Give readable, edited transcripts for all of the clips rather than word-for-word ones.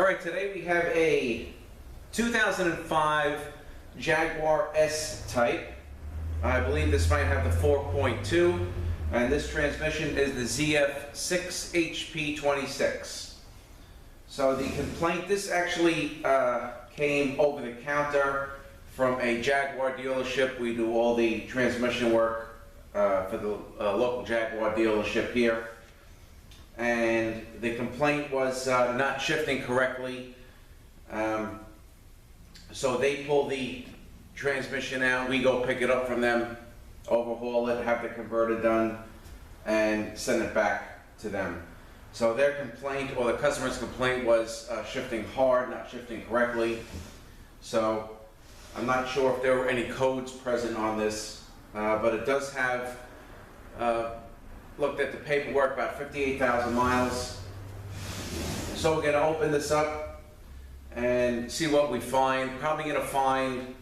All right, today we have a 2005 Jaguar S-Type. I believe this might have the 4.2, and this transmission is the ZF6HP26. So the complaint, this actually came over the counter from a Jaguar dealership. We do all the transmission work for the local Jaguar dealership here. And the complaint was not shifting correctly. So they pull the transmission out, we go pick it up from them, overhaul it, have the converter done, and send it back to them. So their complaint, or the customer's complaint, was shifting hard, not shifting correctly. So I'm not sure if there were any codes present on this, but it does have, looked at the paperwork, about 58,000 miles. So we're going to open this up and see what we find. Probably going to find,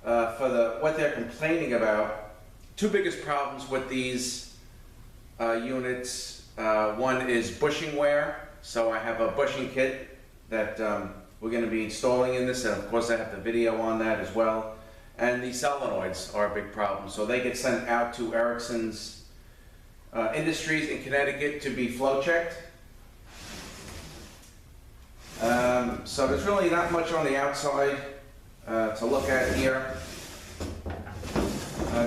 for what they're complaining about, two biggest problems with these units. One is bushing wear. So I have a bushing kit that we're going to be installing in this, and of course I have the video on that as well. And the solenoids are a big problem. So they get sent out to Ericsson's Industries in Connecticut to be flow checked. So there's really not much on the outside to look at here.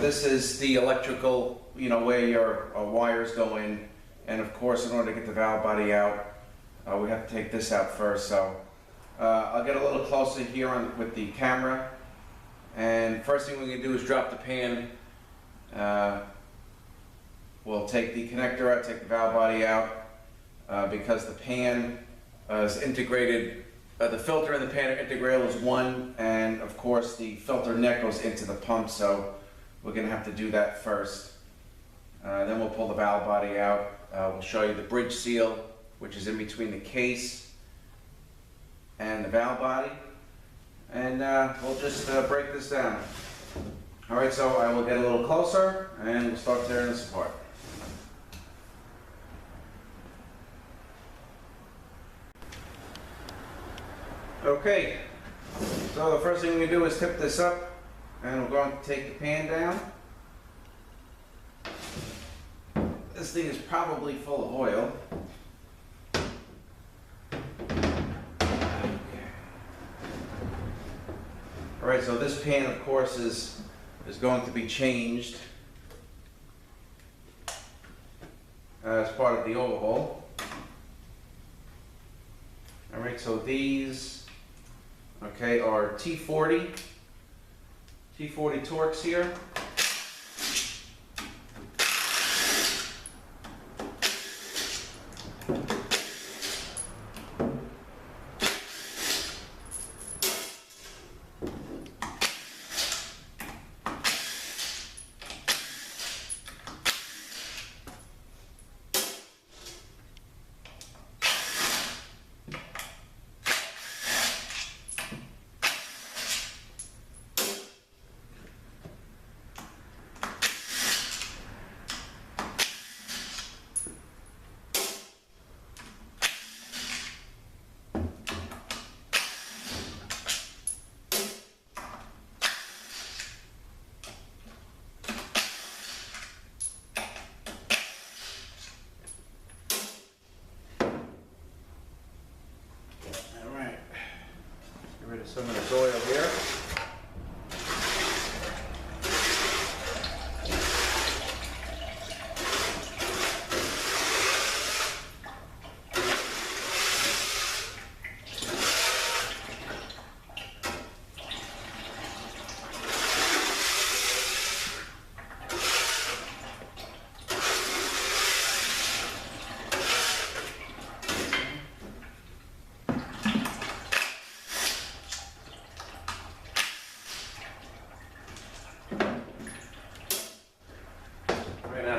This is the electrical, where your wires go in, and of course in order to get the valve body out, we have to take this out first. So I'll get a little closer here with the camera, and first thing we're going to do is drop the pan. We'll take the connector out, take the valve body out, because the pan is integrated, the filter and the pan are integrated as one, and of course the filter neck goes into the pump, so we're going to have to do that first. Then we'll pull the valve body out. We'll show you the bridge seal, which is in between the case and the valve body, and we'll just break this down. Alright, so I will get a little closer and we'll start tearing this apart. Okay, so the first thing we do is tip this up, and we're going to take the pan down. This thing is probably full of oil. Okay. Alright, so this pan, of course, is going to be changed as part of the overhaul. Alright, so these are T40 Torx here. Some of this oil here.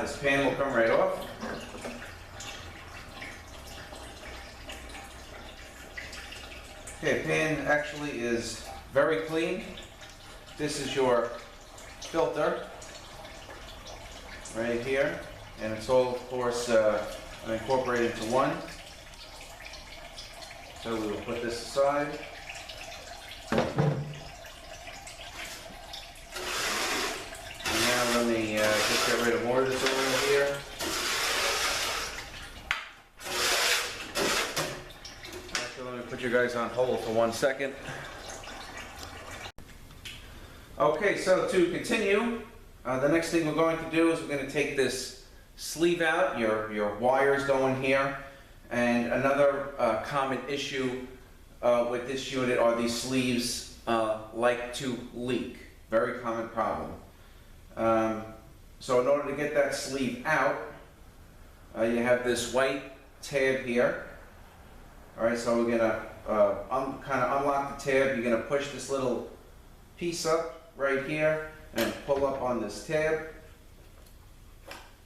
This pan will come right off. Okay, pan actually is very clean. This is your filter right here, and it's all, of course, incorporated into one. So we will put this aside. And now let me just get rid of more of this oil here. Actually, let me put you guys on hold for 1 second. Okay, so to continue, the next thing we're going to do is we're going to take this sleeve out. Your wires go in here. And another common issue with this unit are these sleeves like to leak. Very common problem. So in order to get that sleeve out, you have this white tab here. Alright, so we're going to kind of unlock the tab. You're going to push this little piece up right here and pull up on this tab.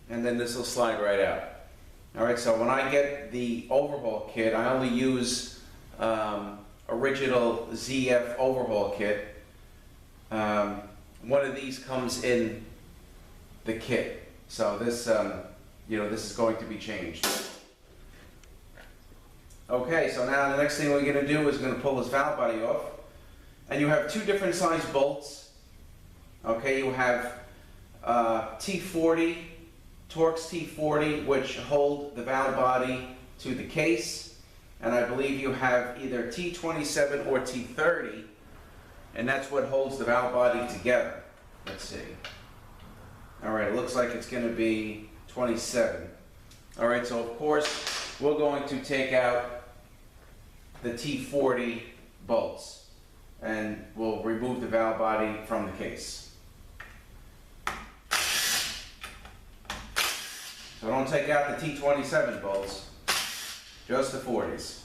And then this will slide right out. Alright, so when I get the overhaul kit, I only use original ZF overhaul kit. One of these comes in the kit. So this, this is going to be changed. Okay, so now the next thing we're going to do is we're going to pull this valve body off. And you have two different size bolts. Okay, you have T40, Torx T40, which hold the valve body to the case. And I believe you have either T27 or T30, and that's what holds the valve body together. Let's see. All right, it looks like it's going to be 27. All right, so of course, we're going to take out the T40 bolts, and we'll remove the valve body from the case. So don't take out the T27 bolts, just the 40s.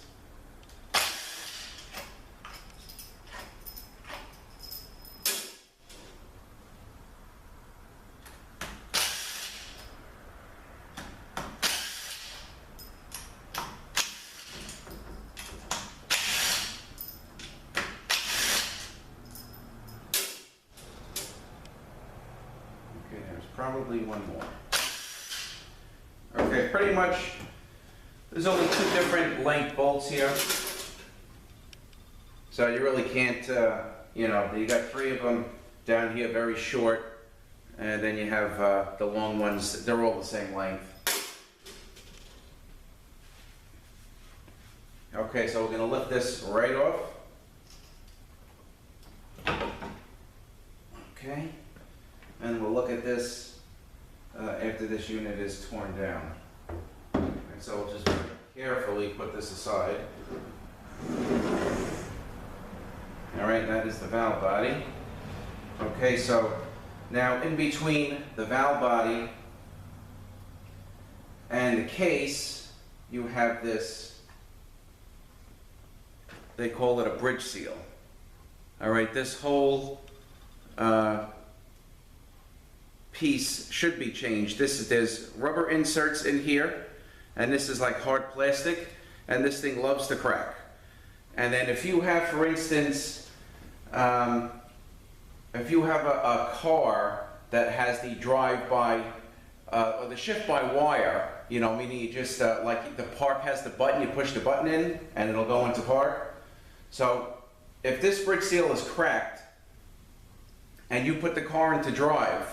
Okay, there's probably one more. Okay, pretty much, there's only two different length bolts here. So you really can't, you got three of them down here, very short. And then you have the long ones, they're all the same length. Okay, so we're going to lift this right off. Okay, and we'll look at this after this unit is torn down. And so we'll just carefully put this aside. All right, that is the valve body. Okay, so now in between the valve body and the case, you have this, they call it a bridge seal. All right, this whole piece should be changed. There's rubber inserts in here, and this is like hard plastic, and this thing loves to crack. And then if you have, for instance, if you have a car that has the drive-by or the shift-by wire, meaning you just like the park has the button, you push the button in and it'll go into park. So if this bridge seal is cracked and you put the car into drive,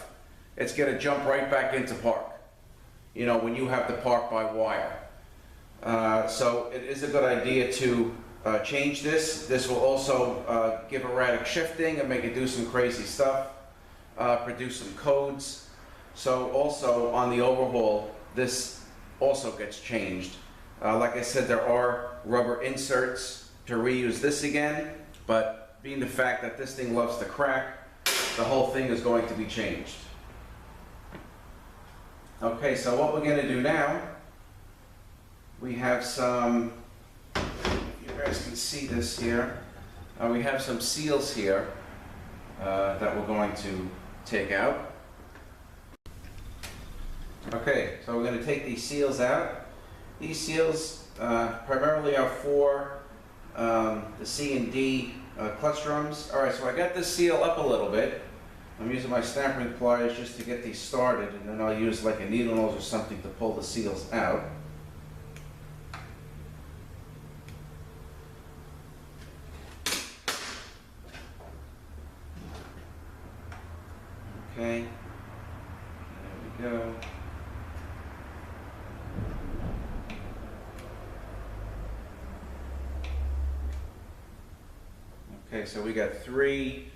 it's going to jump right back into park, when you have the park by wire. So it is a good idea to change this. This will also give erratic shifting and make it do some crazy stuff, produce some codes. So also on the overhaul, this also gets changed. Like I said, there are rubber inserts to reuse this again, but being the fact that this thing loves to crack, the whole thing is going to be changed. Okay, so what we're going to do now, we have some, you guys can see this here, we have some seals here that we're going to take out. Okay, so we're going to take these seals out. These seals primarily are for the C and D clutch drums. Alright, so I got this seal up a little bit. I'm using my stamping pliers just to get these started, and then I'll use like a needle nose or something to pull the seals out. Okay, there we go. Okay, so we got three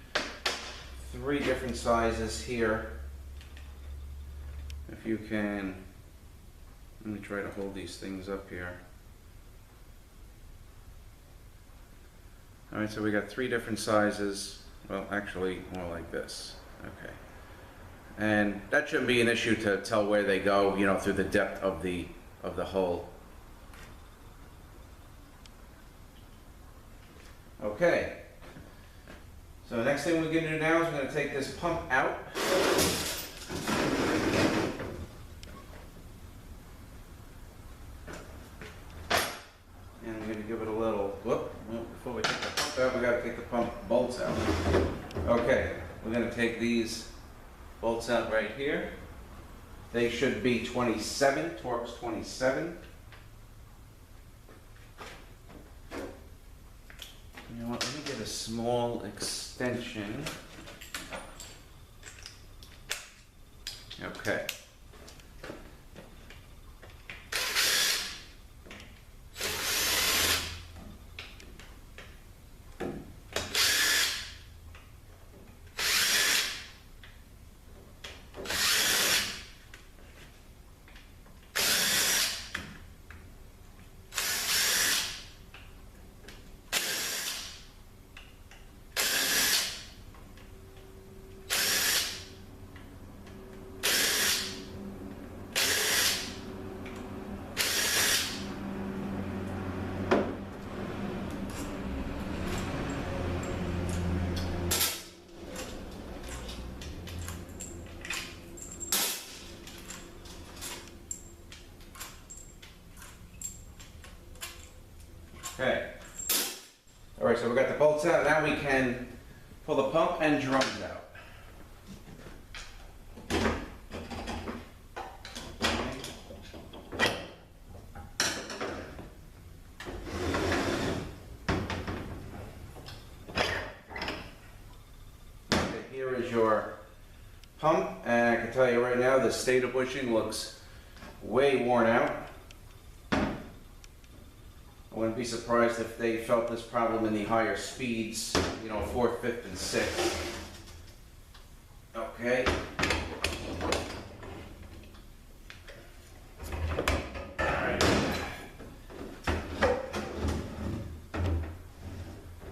different sizes here. If you can, let me try to hold these things up here. All right, so we got three different sizes. Well, actually, more like this. Okay. And that shouldn't be an issue to tell where they go, you know, through the depth of the hole. Okay. So the next thing we're going to do now is we're going to take this pump out. And we're going to give it a little, whoop, well, before we take the pump out, we got to take the pump bolts out. Okay, we're going to take these bolts out right here. They should be 27, Torx 27. You know what, let me get a small extension. Okay. Okay. All right, so we got the bolts out. Now we can pull the pump and drums out. Okay, here is your pump, and I can tell you right now the stator bushing looks way worn out. I wouldn't be surprised if they felt this problem in the higher speeds, you know, 4th, 5th, and 6th. Okay. Alright.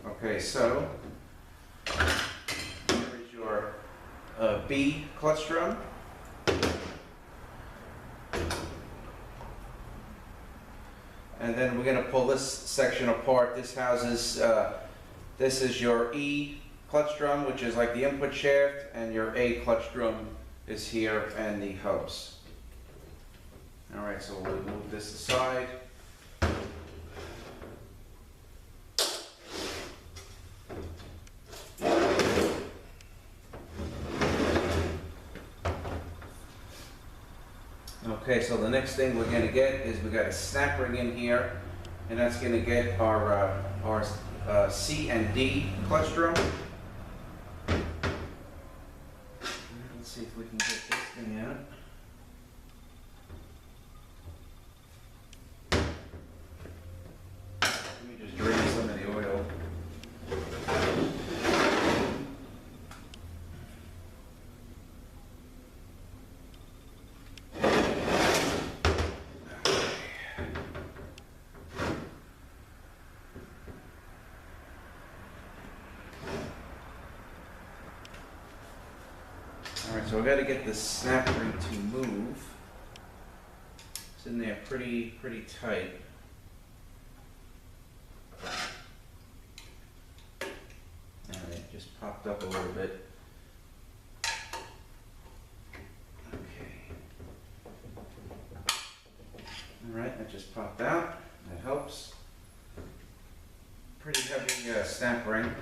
Okay, so here is your B clutch drum. And then we're going to pull this section apart. This houses, this is your E clutch drum, which is like the input shaft, and your A clutch drum is here, and the hubs. All right, so we'll move this aside. Okay, so the next thing we're going to get is we got a snap ring in here, and that's going to get our C and D clutch drum. Let's see if we can get this thing out. Let me just drain some of the oil. Alright, so I've got to get this snap ring to move. It's in there pretty tight. And it just popped up a little bit. Okay. Alright, that just popped out. That helps. Pretty heavy snap ring.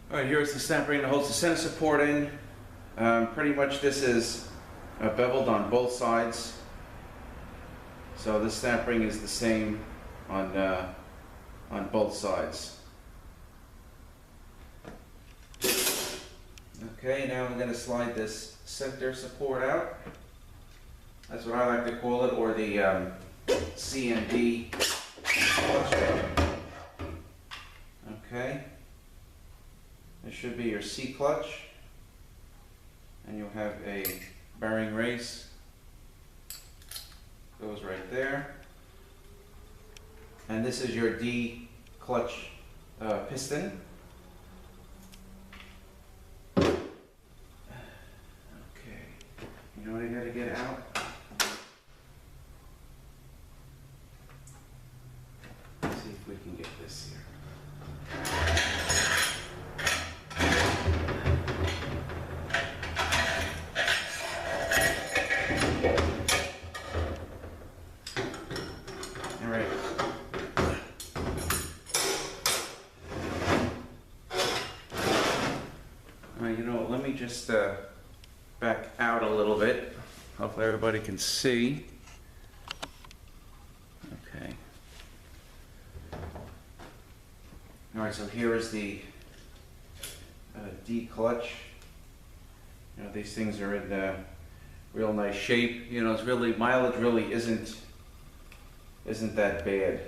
All right, here's the snap ring that holds the center support in. Pretty much this is beveled on both sides. So this snap ring is the same on both sides. Okay, now I'm going to slide this center support out. That's what I like to call it, or the CMD clutch head. Okay, this should be your C clutch, and you'll have a bearing race. Goes right there. And this is your D clutch piston. Okay, you know what I gotta get out? Let's see if we can get this here. You know, let me just back out a little bit. Hopefully everybody can see. Okay. All right, so here is the D clutch. You know, these things are in real nice shape. You know, it's really, mileage really isn't that bad.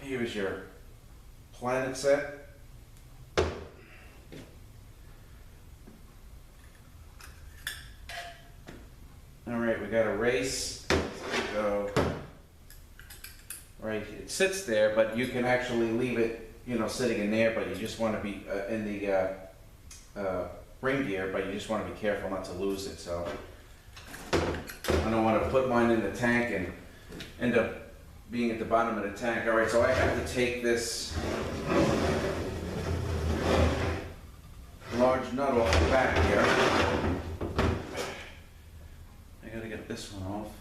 Here's your planet set. All right, we got a race. So, right, it sits there, but you can actually leave it, you know, sitting in there, but you just want to be in the ring gear, but you just want to be careful not to lose it. So I don't want to put mine in the tank and end up being at the bottom of the tank. All right, so I have to take this large nut off the back here. I gotta get this one off.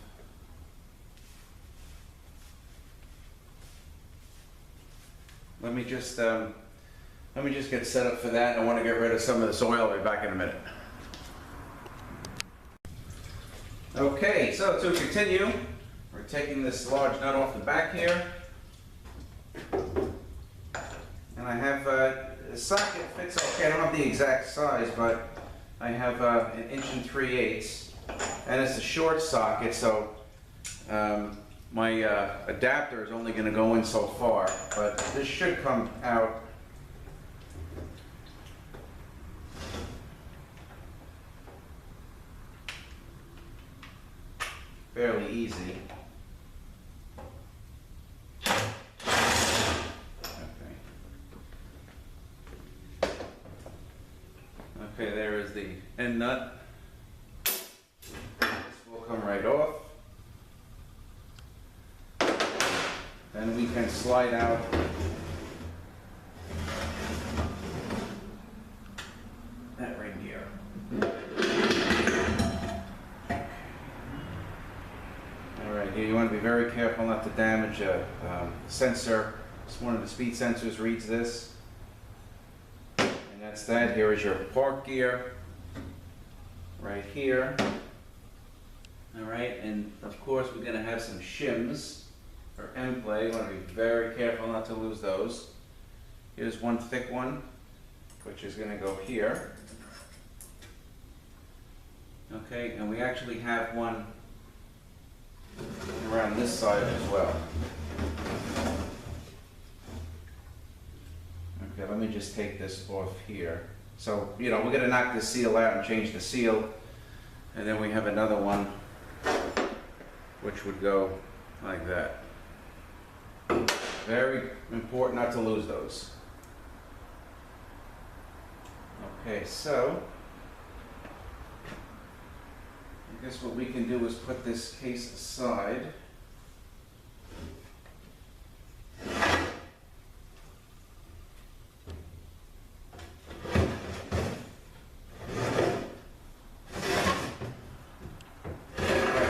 Let me just get set up for that. I want to get rid of some of this oil. I'll be back in a minute. Okay, so to continue, we're taking this large nut off the back here, and I have the socket fits okay. I don't have the exact size, but I have an 1 3/8, and it's a short socket, so my adapter is only going to go in so far, but this should come out fairly easy. Okay, there is the end nut. This will come right off. Then we can slide out that ring gear. All right, here you want to be very careful not to damage a sensor. One of the speed sensors reads this. That's that. Here is your park gear right here. All right, and of course we're going to have some shims for end play. You want to be very careful not to lose those. Here's one thick one, which is going to go here. Okay, and we actually have one around this side as well. Okay, let me just take this off here. So, you know, we're going to knock the seal out and change the seal. And then we have another one, which would go like that. Very important not to lose those. Okay, so I guess what we can do is put this case aside.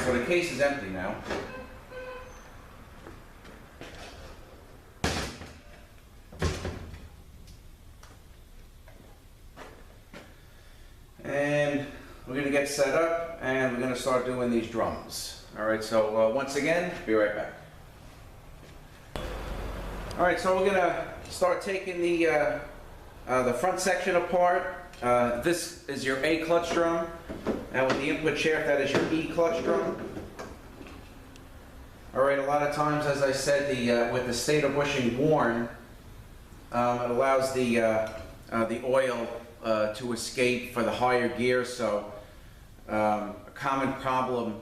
So the case is empty now. get set up and we're going to start doing these drums. All right, so once again, be right back. All right, so we're going to start taking the front section apart. This is your A clutch drum, and with the input shaft, that is your E clutch drum. All right, a lot of times, as I said, with the stator bushing worn, it allows the oil to escape for the higher gears. So a common problem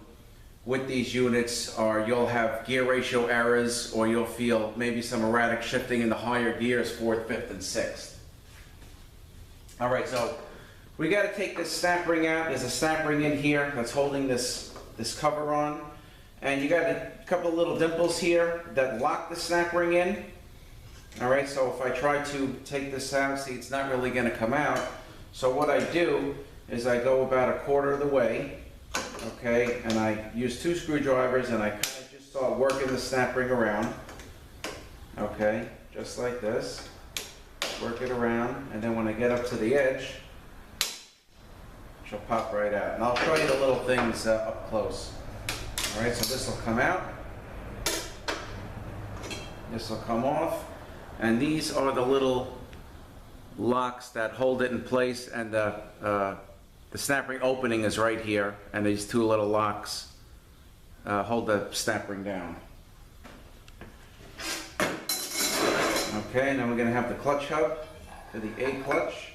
with these units are you'll have gear ratio errors, or you'll feel maybe some erratic shifting in the higher gears, 4th, 5th, and 6th. All right, so we got to take this snap ring out. There's a snap ring in here that's holding this cover on, and you got a couple of little dimples here that lock the snap ring in. All right, so if I try to take this out, see, it's not really going to come out. So what I do is I go about 1/4 of the way, okay, and I use 2 screwdrivers, and I kind of just start working the snap ring around, okay, just like this. Work it around, and then when I get up to the edge, she'll pop right out. And I'll show you the little things up close. All right, so this will come out. This will come off. And these are the little locks that hold it in place, and the snap ring opening is right here, and these 2 little locks hold the snap ring down. Okay, now we're going to have the clutch hub to the A clutch.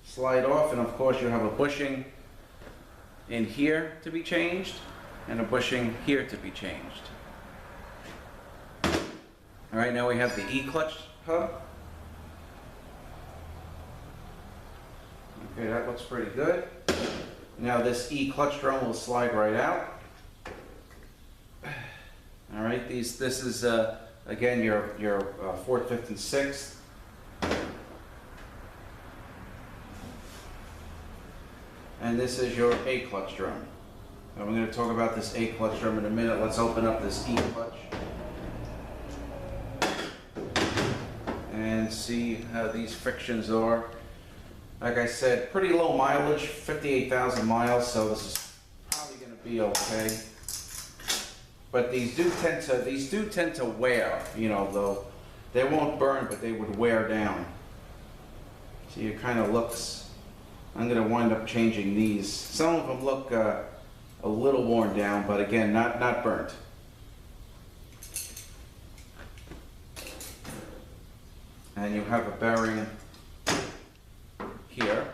Slide off, and of course you have a bushing in here to be changed, and a bushing here to be changed. All right, now we have the E clutch hub. Okay, that looks pretty good. Now this E clutch drum will slide right out. All right, this is again your 4th, 5th, and 6th. And this is your A clutch drum. And we're going to talk about this A clutch drum in a minute. Let's open up this E clutch and see how these frictions are. Like I said, pretty low mileage, 58,000 miles, so this is probably going to be okay. But these do tend to wear, you know, though they won't burn, but they would wear down. See, it kind of looks, I'm going to wind up changing these. Some of them look a little worn down, but again, not burnt. And you have a bearing here.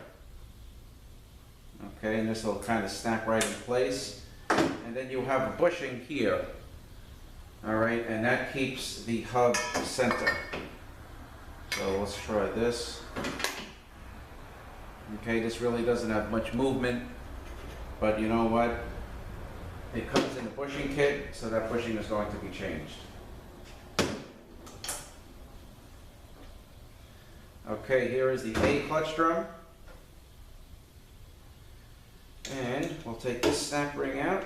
Okay, and this will kind of snap right in place. And then you have a bushing here. All right, and that keeps the hub center. So let's try this. Okay, this really doesn't have much movement, but you know what? It comes in a bushing kit, so that bushing is going to be changed. Okay, here is the A clutch drum. And we'll take this snap ring out.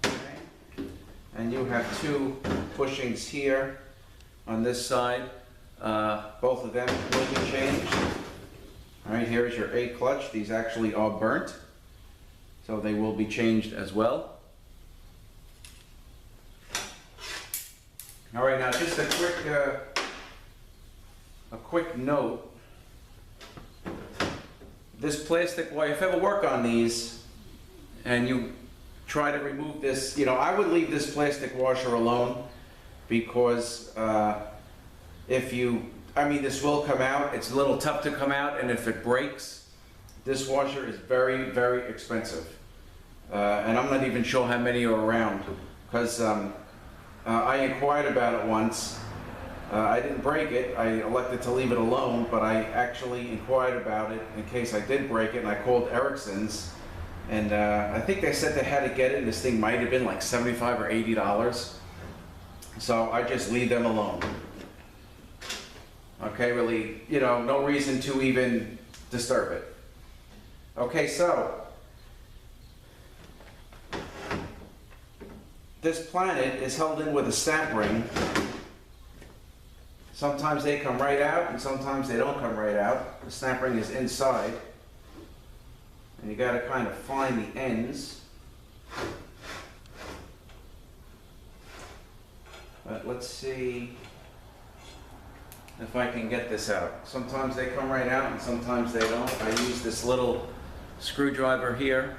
Okay. And you have 2 bushings here on this side. Both of them will be changed. All right, here's your A clutch. These actually are burnt, so they will be changed as well. All right, now just a quick note. This plastic, well, if you ever work on these and you try to remove this, you know, I would leave this plastic washer alone, because this will come out. It's a little tough to come out, and if it breaks, this washer is very, very expensive. And I'm not even sure how many are around, because I inquired about it once. I didn't break it. I elected to leave it alone, but I actually inquired about it in case I did break it, and I called Ericsson's, and I think they said they had to get it, and this thing might have been like $75 or $80. So I just leave them alone. Okay, really, you know, no reason to even disturb it. Okay, so this planet is held in with a snap ring. Sometimes they come right out and sometimes they don't come right out. The snap ring is inside. And you got to kind of find the ends. But let's see if I can get this out. Sometimes they come right out and sometimes they don't. I use this little screwdriver here.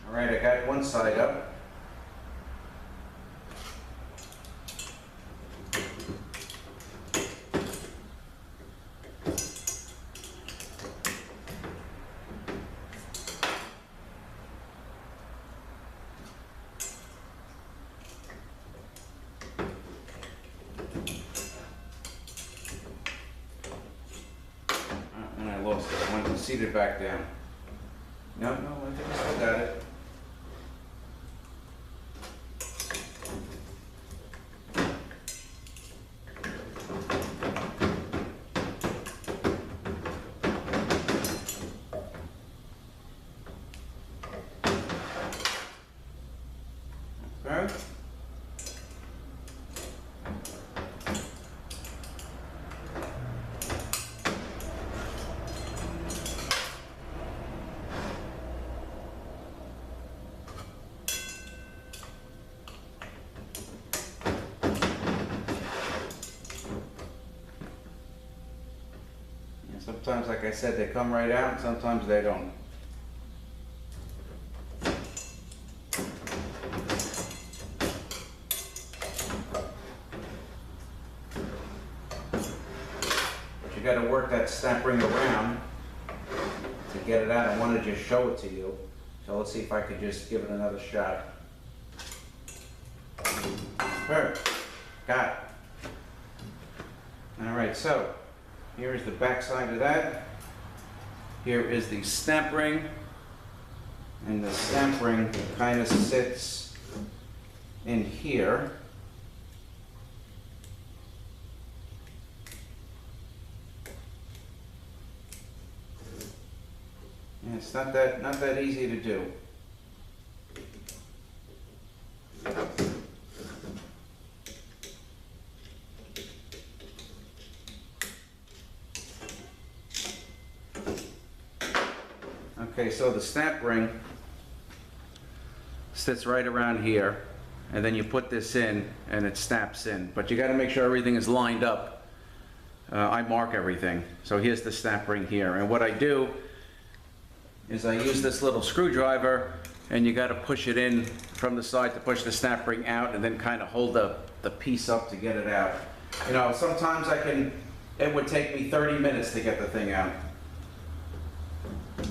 All right, I got one side up. And I lost it. I went to seat it back down. No, I think I still got it. Okay. Sometimes, like I said, they come right out, and sometimes they don't. But you got to work that snap ring around to get it out. I want to just show it to you. So let's see if I could just give it another shot. Perfect. Got it. All right, so here is the back side of that. Here is the snap ring. And the snap ring kind of sits in here. And it's not that easy to do. Okay, so the snap ring sits right around here, and then you put this in and it snaps in. But you got to make sure everything is lined up. I mark everything. So here's the snap ring here. And what I do is I use this little screwdriver, and you got to push it in from the side to push the snap ring out, and then kind of hold the piece up to get it out. You know, sometimes it would take me 30 minutes to get the thing out.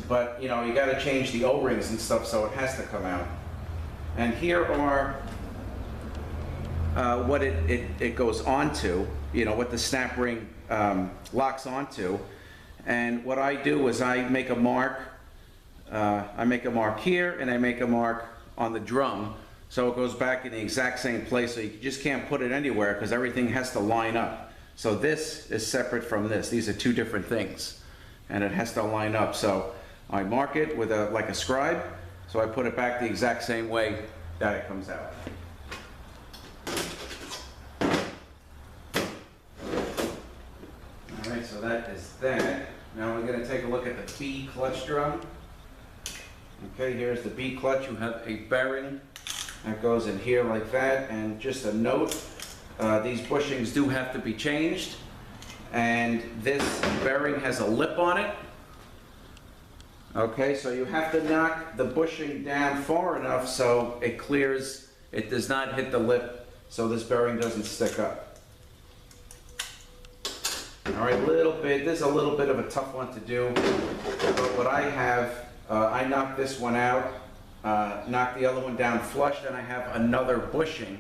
But, you know, you got to change the O-rings and stuff, so it has to come out. And here are what it goes onto, you know, what the snap ring locks onto. And what I do is I make a mark. I make a mark here, and I make a mark on the drum, so it goes back in the exact same place. So you just can't put it anywhere because everything has to line up. So this is separate from this. These are two different things, and it has to line up. So I mark it with like a scribe, so I put it back the exact same way that it comes out. All right, so that is that. Now we're going to take a look at the B clutch drum. Okay, here's the B clutch. You have a bearing that goes in here like that, and just a note, these bushings do have to be changed, and this bearing has a lip on it. Okay, so you have to knock the bushing down far enough so it clears, it does not hit the lip, so this bearing doesn't stick up. All right, this is a little bit of a tough one to do, but what I have, I knocked this one out, knocked the other one down flush, then I have another bushing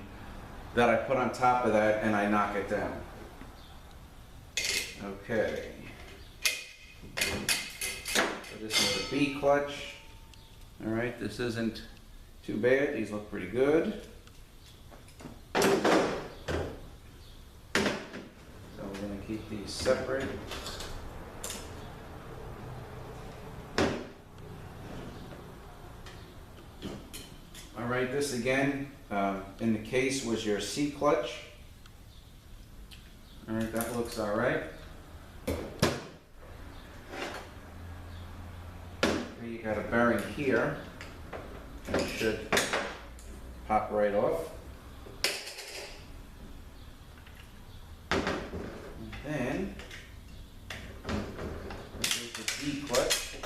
that I put on top of that, and I knock it down. Okay. this is the B clutch. All right, this isn't too bad. These look pretty good. So we're going to keep these separate. All right, this again, in the case was your C clutch. All right, that looks all right. You got a bearing here. That should pop right off. And then, there's the D clutch.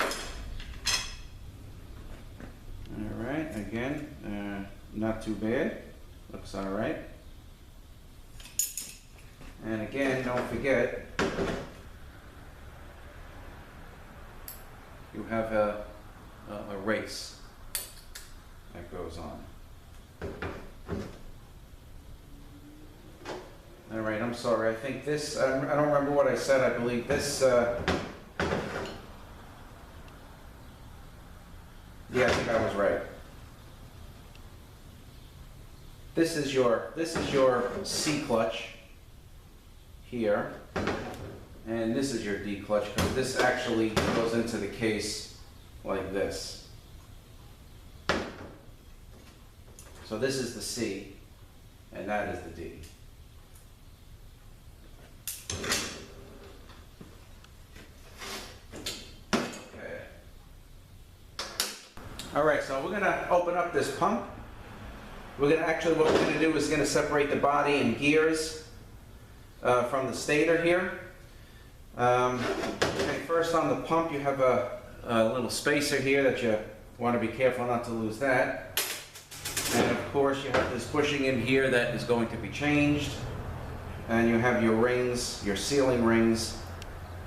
All right, again, not too bad. Looks all right. And again, don't forget, you have a race that goes on. All right, I'm sorry. I think this, I don't remember what I said. I believe this, yeah, I think I was right. This is your C clutch here, and this is your D clutch, because this actually goes into the case like this. So this is the C, and that is the D. Okay. All right, so we're gonna open up this pump. What we're gonna do is gonna separate the body and gears from the stator here. Okay, first on the pump, you have a little spacer here that you want to be careful not to lose that. And of course, you have this bushing in here that is going to be changed. And you have your rings, your sealing rings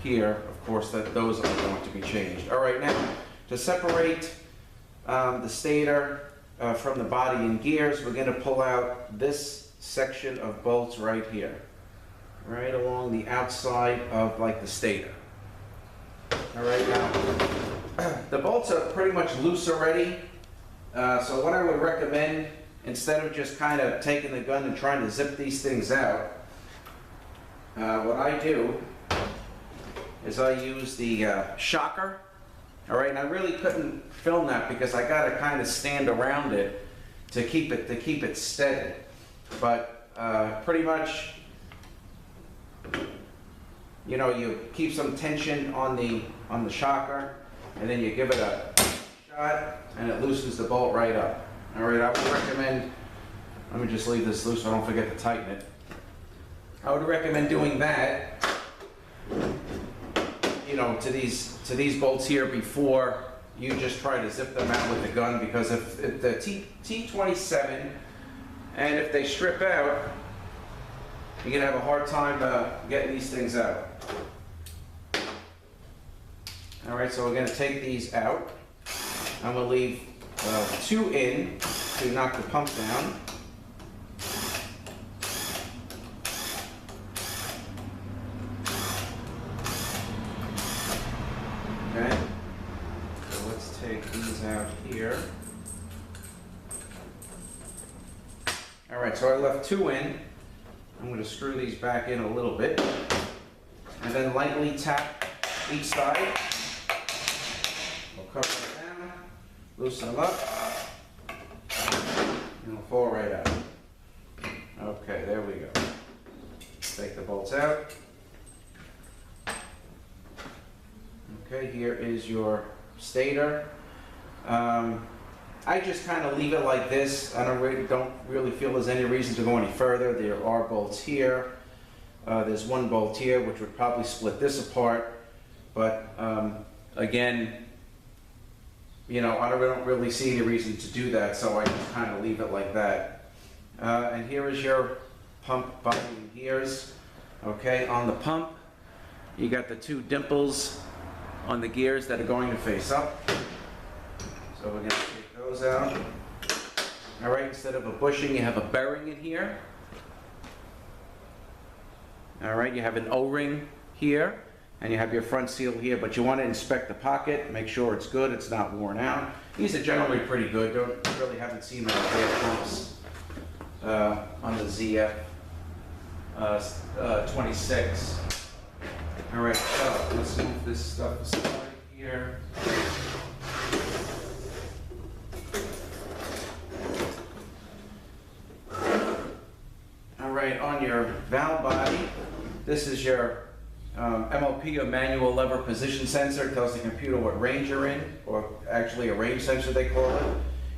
here, of course, those are going to be changed. All right, now to separate the stator from the body and gears, we're going to pull out this section of bolts right here, right along the outside of like the stator. All right, now the bolts are pretty much loose already. So what I would recommend, instead of just kind of taking the gun and trying to zip these things out, what I do is I use the shocker. All right, and I really couldn't film that because I got to kind of stand around it to keep it steady. But pretty much, you know, you keep some tension on the shocker, and then you give it a shot, and it loosens the bolt right up. All right, I would recommend, let me just leave this loose so I don't forget to tighten it. I would recommend doing that, you know, to these bolts here before you just try to zip them out with the gun, because if the T27, and if they strip out, you're gonna have a hard time getting these things out. All right, so we're gonna take these out. I'm gonna leave 2 in to knock the pump down. Okay, so let's take these out here. All right, so I left 2 in. I'm going to screw these back in a little bit, and then lightly tap each side. We'll cover it down, loosen them up, and it'll fall right out. Okay, there we go. Take the bolts out. Okay, here is your stator. I just kind of leave it like this. I don't really feel there's any reason to go any further. There are bolts here. There's one bolt here, which would probably split this apart. But again, you know, I don't really see any reason to do that, so I just kind of leave it like that. And here is your pump body and gears. Okay, on the pump, you got the 2 dimples on the gears that are going to face up. So we're going to take those out. All right, instead of a bushing, you have a bearing in here. All right, you have an O-ring here, and you have your front seal here, but you want to inspect the pocket, make sure it's good, it's not worn out. These are generally pretty good. Really haven't seen many bad pumps on the ZF6. All right, so let's move this stuff aside here. All right, on your valve body, this is your MOP, or manual lever position sensor. It tells the computer what range you're in, or actually a range sensor they call it.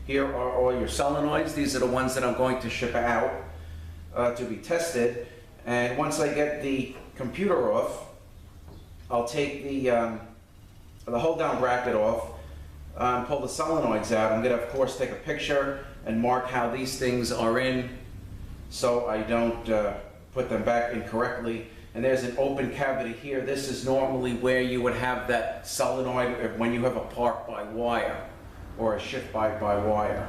Here are all your solenoids. These are the ones that I'm going to ship out to be tested. And once I get the computer off, I'll take the hold down bracket off, pull the solenoids out. I'm going to, of course, take a picture and mark how these things are in so I don't put them back incorrectly. And there's an open cavity here. This is normally where you would have that solenoid when you have a part by wire or a shift by wire.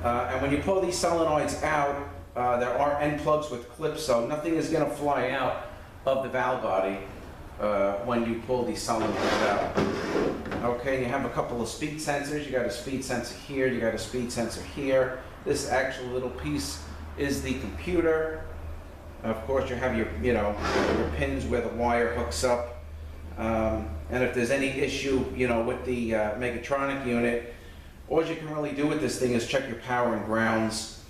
And when you pull these solenoids out, there are end plugs with clips, so nothing is going to fly out of the valve body when you pull these solenoids out. Okay, you have a couple of speed sensors. You got a speed sensor here, you got a speed sensor here. This actual little piece is the computer. Of course, you have your pins where the wire hooks up. And if there's any issue, with the Megatronic unit, all you can really do with this thing is check your power and grounds.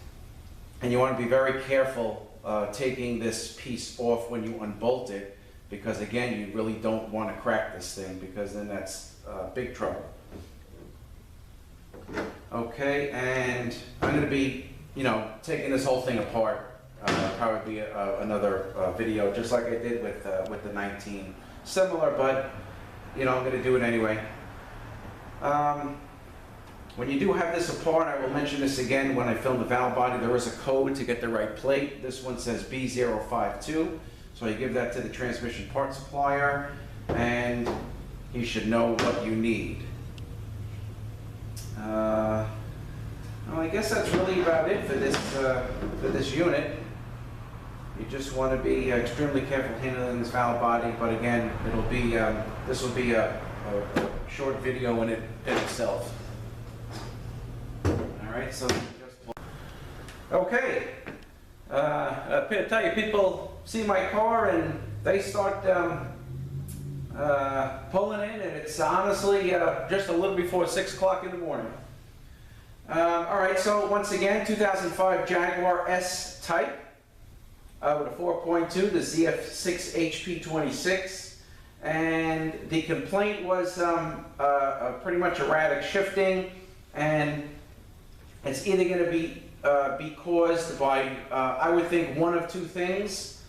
And you want to be very careful taking this piece off when you unbolt it, because again, you really don't want to crack this thing, because then that's big trouble. Okay, and I'm going to be, taking this whole thing apart. Probably another video, just like I did with the 19. Similar, but I'm going to do it anyway. When you do have this apart, I will mention this again when I film the valve body. There is a code to get the right plate. This one says B052, so you give that to the transmission part supplier, and you should know what you need. Well, I guess that's really about it for this unit. You just want to be extremely careful handling this valve body, but again, it'll be this will be a short video in itself. All right, so okay. I tell you, people see my car and they start pulling in, and it's honestly just a little before 6 o'clock in the morning. All right, so once again, 2005 Jaguar S Type. With a 4.2, the ZF6HP26, and the complaint was pretty much erratic shifting, and it's either going to be caused by, I would think, one of two things,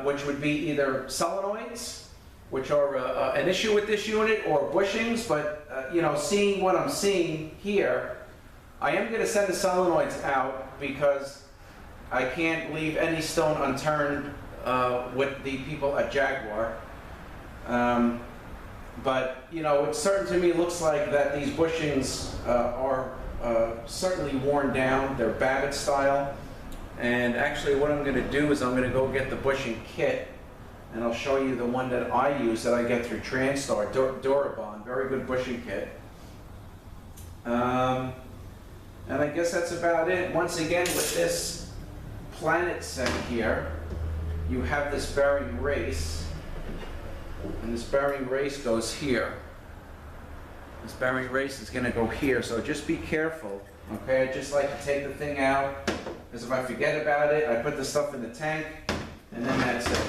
which would be either solenoids, which are an issue with this unit, or bushings, but seeing what I'm seeing here, I am going to send the solenoids out because I can't leave any stone unturned with the people at Jaguar. But, it certainly to me looks like that these bushings are certainly worn down. They're Babbitt style. And actually what I'm going to do is I'm going to go get the bushing kit, and I'll show you the one that I use that I get through Transtar, Durabond, very good bushing kit. And I guess that's about it. Once again, with this Planet set here, you have this bearing race, and this bearing race goes here. This bearing race is going to go here, so just be careful, okay? I just like to take the thing out, because if I forget about it, I put the stuff in the tank, and then that's it,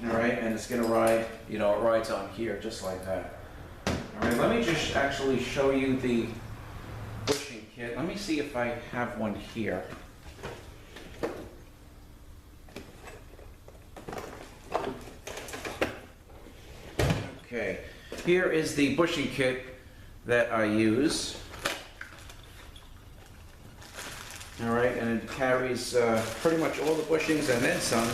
all right? And it's going to ride, it rides on here, just like that. All right, let me just actually show you the bushing kit. Let me see if I have one here. Okay, here is the bushing kit that I use. All right, and it carries pretty much all the bushings and then some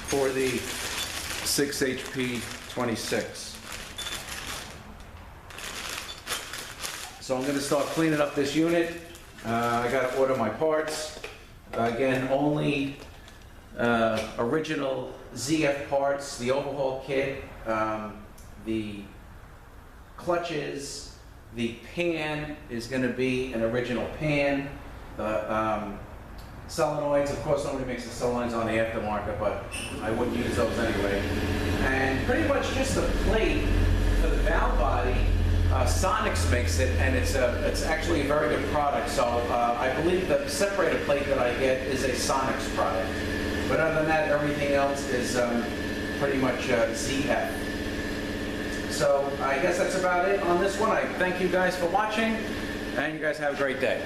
for the 6HP26. So I'm going to start cleaning up this unit. I got to order my parts. Again, only original ZF parts, the overhaul kit, the clutches, the pan is going to be an original pan. The solenoids, of course, nobody makes the solenoids on the aftermarket, but I wouldn't use those anyway. And pretty much just a plate for the valve body. Sonics makes it, and it's actually a very good product. So I believe the separator plate that I get is a Sonics product. But other than that, everything else is pretty much ZF. So I guess that's about it on this one. I thank you guys for watching, and you guys have a great day.